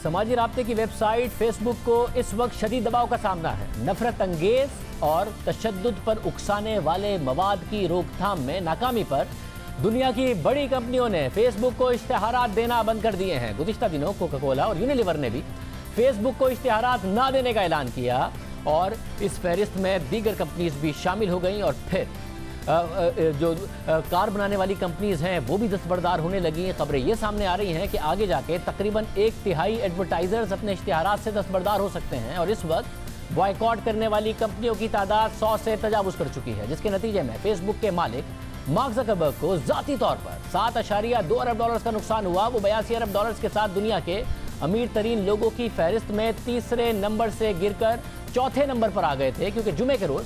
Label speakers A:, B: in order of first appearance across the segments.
A: समाजी राब्ते की website Facebook को इस वक्त शदीद दबाव का सामना है। नफरत अंगेज और तशद्दुद पर उकसाने वाले मवाद की रोकथाम में नाकामी पर दुनिया की बड़ी कंपनियों ने फेसबुक को इश्तिहारात देना बंद कर दिए हैं। गुज़िश्ता दिनों कोका कोला और यूनिलीवर ने भी फेसबुक को इश्तिहारात ना देने का ऐलान किया और इस फहरिस्त में दीगर कंपनीज भी शामिल हो गई और फिर जो कार बनाने वाली कंपनीज हैं वो भी दस्तबरदार होने लगी हैं। खबरें ये सामने आ रही हैं कि आगे जाके तकरीबन 1/3 एडवर्टाइजर्स अपने इश्तिहारात से दस्तबरदार हो सकते हैं और इस वक्त बॉयकॉट करने वाली कंपनियों की तादाद 100 से तजावुज़ कर चुकी है, जिसके नतीजे में फेसबुक के मालिक मार्क ज़करबर्ग को ज़ाती तौर पर $7.2 अरब का नुकसान हुआ। वो $82 अरब के साथ दुनिया के अमीर तरीन लोगों की फहरिस्त में तीसरे नंबर से गिरकर चौथे नंबर पर आ गए थे, क्योंकि जुमे के रोज़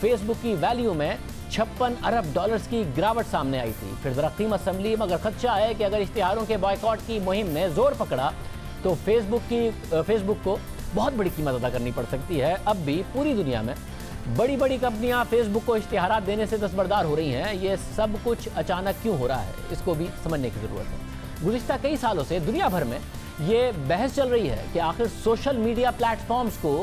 A: फेसबुक की वैल्यू में $56 अरब की गिरावट सामने आई थी। फिर ज़रा कीमत संभली, मगर खदशा है कि अगर इश्तिहारों के बॉयकॉट की मुहिम ने जोर पकड़ा तो फेसबुक को बहुत बड़ी कीमत अदा करनी पड़ सकती है। अब भी पूरी दुनिया में बड़ी बड़ी कंपनियां फेसबुक को इश्तिहारात देने से दस्तबरदार हो रही हैं। ये सब कुछ अचानक क्यों हो रहा है, इसको भी समझने की ज़रूरत है। गुज़िश्ता कई सालों से दुनिया भर में ये बहस चल रही है कि आखिर सोशल मीडिया प्लेटफॉर्म्स को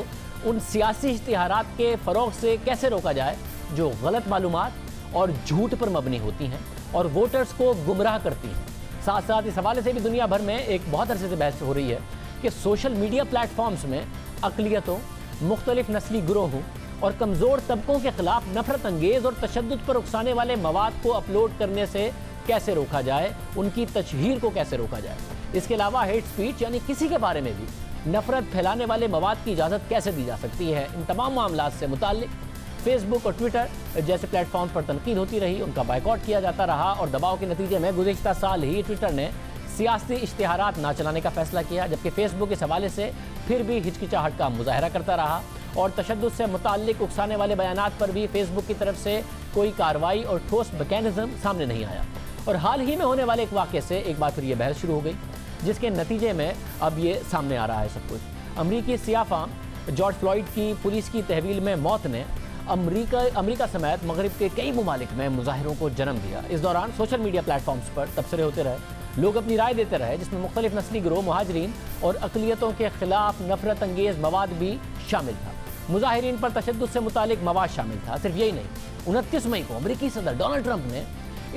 A: उन सियासी इश्तिहारात के फ़रोग़ से कैसे रोका जाए जो गलत मालूमात और झूठ पर मबनी होती हैं और वोटर्स को गुमराह करती हैं। साथ साथ इस हवाले से भी दुनिया भर में एक बहुत अरसे से बहस हो रही है कि सोशल मीडिया प्लेटफॉर्म्स में अक़लियतों, मुख्तलिफ नस्ली गिरोहों और कमज़ोर तबकों के खिलाफ नफरत अंगेज़ और तशद्दुद पर उकसाने वाले मवाद को अपलोड करने से कैसे रोका जाए, उनकी तशहीर को कैसे रोका जाए। इसके अलावा हेट स्पीच यानी किसी के बारे में भी नफरत फैलाने वाले मवाद की इजाज़त कैसे दी जा सकती है। इन तमाम मामलात से मुताल्लिक़ फेसबुक और ट्विटर जैसे प्लेटफॉर्म पर तनकीद होती रही, उनका बायकॉट किया जाता रहा और दबाव के नतीजे में गुज़िश्ता साल ही ट्विटर ने सियासी इश्तिहारात ना चलाने का फैसला किया, जबकि फेसबुक इस हवाले से फिर भी हिचकिचाहट का मुजाहरा करता रहा और तशद्दुद से मुताल्लिक़ उकसाने वाले बयानात पर भी फेसबुक की तरफ से कोई कार्रवाई और ठोस मैकेनिज़्म सामने नहीं आया। और हाल ही में होने वाले एक वाक़े से एक बार फिर ये बहस शुरू हो गई, जिसके नतीजे में अब ये सामने आ रहा है सब कुछ। अमरीकी सियाफ़ाम जॉर्ज फ्लॉयड की पुलिस की तहवील में मौत ने अमरीका समेत मगरिब के कई ममालिक में मुजाहिरों को जन्म दिया। इस दौरान सोशल मीडिया प्लेटफॉर्म्स पर तबसरे होते रहे, लोग अपनी राय देते रहे, जिसमें मुख्तलिफ नस्ली गिरोह, मुहाजिरीन और अक़लियतों के खिलाफ नफरत अंगेज़ मवाद भी शामिल था। मुजाहिरीन पर तशद्दुद से मुतालिक मवाद शामिल था। सिर्फ यही नहीं, 29 मई को अमरीकी सदर डोनाल्ड ट्रंप ने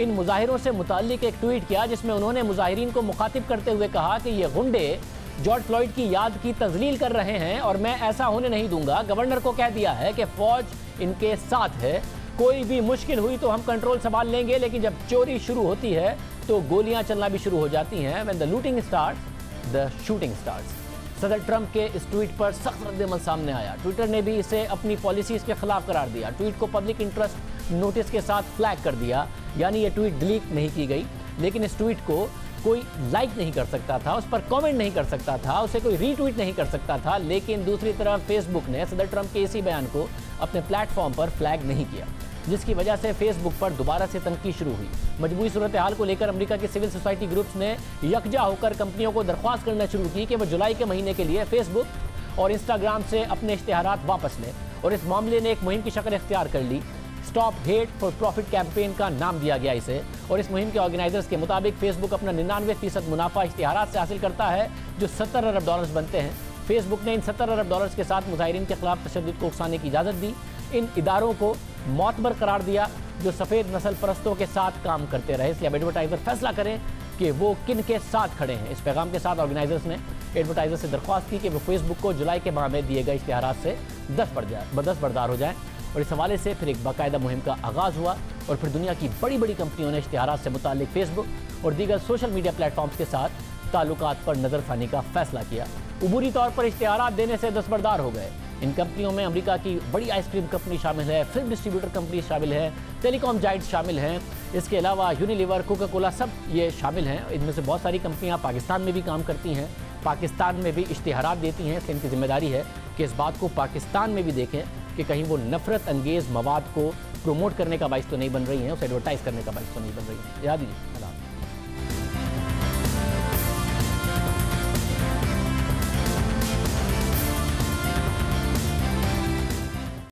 A: इन मुजाहिरों से मुतालिक एक ट्वीट किया, जिसमें उन्होंने मुजाहिरीन को मुखातिब करते हुए कहा कि ये गुंडे जॉर्ज फ्लॉयड की याद की तज़लील कर रहे हैं और मैं ऐसा होने नहीं दूंगा। गवर्नर को कह दिया है कि फ़ौज इनके साथ है, कोई भी मुश्किल हुई तो हम कंट्रोल संभाल लेंगे, लेकिन जब चोरी शुरू होती है तो गोलियां चलना भी शुरू हो जाती हैं। When the looting starts the shooting starts. सदर ट्रंप के इस ट्वीट पर सख्त रद्द-ए-अमल सामने आया। ट्विटर ने भी इसे अपनी पॉलिसीज़ के खिलाफ करार दिया। ट्वीट को पब्लिक इंटरेस्ट नोटिस के साथ फ्लैग कर दिया, यानी ये ट्वीट डिलीट नहीं की गई, लेकिन इस ट्वीट को कोई लाइक नहीं कर सकता था, उस पर कमेंट नहीं कर सकता था, उसे कोई रीट्वीट नहीं कर सकता था। लेकिन दूसरी तरफ फेसबुक ने सदर ट्रंप के इसी बयान को अपने प्लेटफॉर्म पर फ्लैग नहीं किया, जिसकी वजह से फेसबुक पर दोबारा से तनकीद शुरू हुई। मजबूरी सूरत हाल को लेकर अमेरिका के सिविल सोसाइटी ग्रुप्स ने यकजा होकर कंपनियों को दरख्वास्त करना शुरू की कि वह जुलाई के महीने के लिए फेसबुक और इंस्टाग्राम से अपने इश्तिहारात वापस लें, और इस मामले ने एक मुहिम की शक्ल इख्तियार कर ली। Stop hate for profit campaign का नाम दिया गया इसे, और इस मुहिम के ऑर्गेनाइजर्स के मुताबिक फेसबुक अपना 99% मुनाफा इश्तिहारात से हासिल करता है, जो $70 अरब बनते हैं। फेसबुक ने इन $70 अरब के साथ मुजाहिरीन के खिलाफ तशद्दुद को उकसाने की इजाज़त दी, इन इदारों को मौतबर करार दिया जो सफ़ेद नस्ल परस्तों के साथ काम करते रहे। इसलिए अब एडवर्टाइज़र फैसला करें कि वो किन के साथ खड़े हैं। इस पैगाम के साथ ऑर्गेनाइजर्स ने एडवर्टाइज़र से दरख्वास्त की कि वो फेसबुक को जुलाई के माह में दिए गए इश्तिहारात से दस्तबरदार हो जाएँ, और इस हवाले से फिर एक बाकायदा मुहिम का आगाज़ हुआ और फिर दुनिया की बड़ी बड़ी कंपनियों ने इश्तिहारात से मुताल्लिक फेसबुक और दीगर सोशल मीडिया प्लेटफॉर्म्स के साथ ताल्लुकात पर नज़रसानी का फैसला किया। उबूरी तौर पर इश्तिहारात देने से दस्तबरदार हो गए। इन कंपनियों में अमेरिका की बड़ी आइसक्रीम कंपनी शामिल है, फिल्म डिस्ट्रीब्यूटर कंपनी शामिल है, टेलीकॉम जाइंट्स शामिल हैं, इसके अलावा यूनिलीवर, कोका कोला, सब ये शामिल हैं। इनमें से बहुत सारी कंपनियां पाकिस्तान में भी काम करती हैं, पाकिस्तान में भी इश्तिहारात देती हैं। इसलिए इनकी जिम्मेदारी है कि इस बात को पाकिस्तान में भी देखें कि कहीं वो नफरत अंगेज़ मवाद को प्रमोट करने का बाइस तो नहीं बन रही हैं, उसे एडवर्टाइज़ करने का बाइस तो नहीं बन रही है। याद दीजिए।